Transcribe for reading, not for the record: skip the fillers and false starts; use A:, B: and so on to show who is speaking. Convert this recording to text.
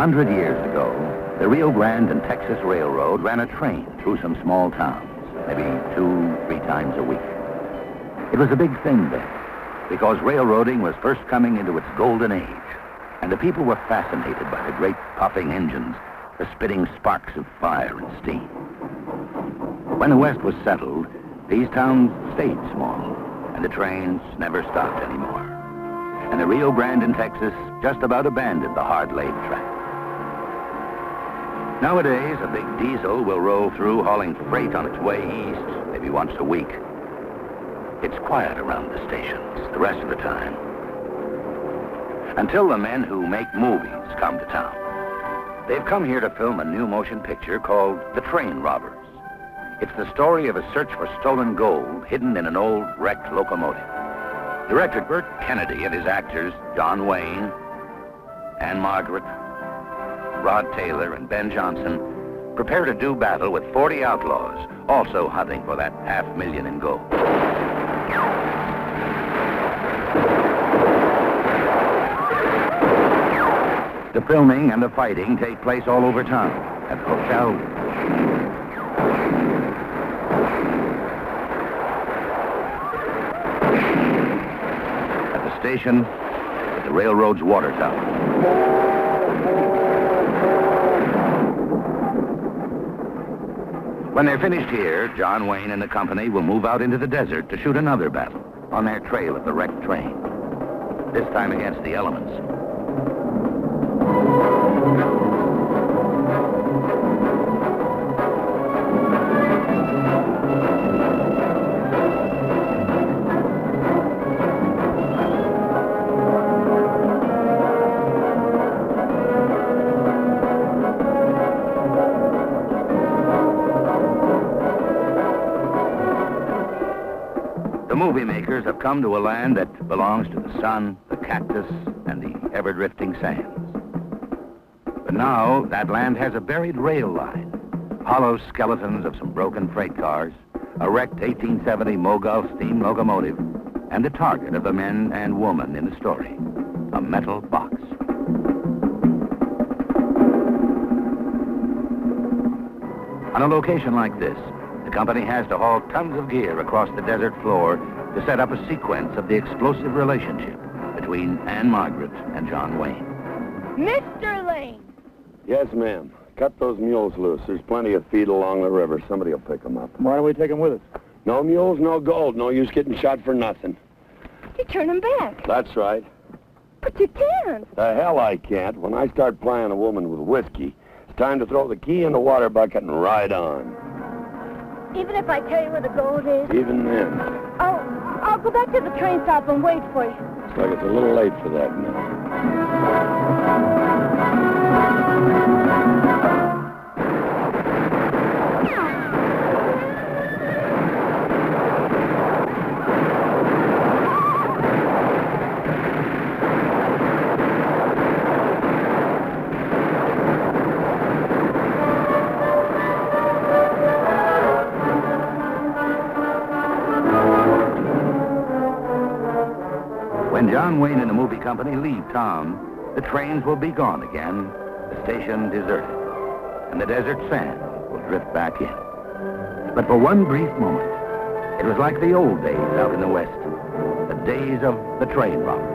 A: 100 years ago, the Rio Grande and Texas Railroad ran a train through some small towns, maybe 2-3 times a week. It was a big thing then, because railroading was first coming into its golden age, and the people were fascinated by the great puffing engines, the spitting sparks of fire and steam. When the West was settled, these towns stayed small, and the trains never stopped anymore. And the Rio Grande in Texas just about abandoned the hard-laid track. Nowadays, a big diesel will roll through hauling freight on its way east, maybe once a week. It's quiet around the stations the rest of the time, until the men who make movies come to town. They've come here to film a new motion picture called The Train Robbers. It's the story of a search for stolen gold hidden in an old wrecked locomotive. Director Burt Kennedy and his actors, John Wayne, Ann-Margret, Rod Taylor, and Ben Johnson, prepare to do battle with 40 outlaws, also hunting for that $500,000 in gold. The filming and the fighting take place all over town, at the hotels, at the station, at the railroad's water tower. When they're finished here, John Wayne and the company will move out into the desert to shoot another battle on their trail of the wrecked train, this time against the elements. The movie makers have come to a land that belongs to the sun, the cactus, and the ever-drifting sands. But now, that land has a buried rail line, hollow skeletons of some broken freight cars, a wrecked 1870 Mogul steam locomotive, and the target of the men and woman in the story, a metal box. On a location like this, the company has to haul tons of gear across the desert floor to set up a sequence of the explosive relationship between Ann-Margret and John Wayne.
B: Mr. Lane!
C: Yes, ma'am. Cut those mules loose. There's plenty of feed along the river. Somebody will pick them up.
D: Why don't we take them with us?
C: No mules, no gold. No use getting shot for nothing.
B: You turn them back.
C: That's right.
B: But you can't.
C: The hell I can't. When I start plying a woman with whiskey, it's time to throw the key in the water bucket and ride on.
B: Even if I tell you where the gold is?
C: Even then.
B: I'll go back to the train stop and wait for you.
C: Looks like it's a little late for that now.
A: When John Wayne and the movie company leave town, the trains will be gone again, the station deserted, and the desert sand will drift back in. But for one brief moment, it was like the old days out in the West, the days of the train robbers.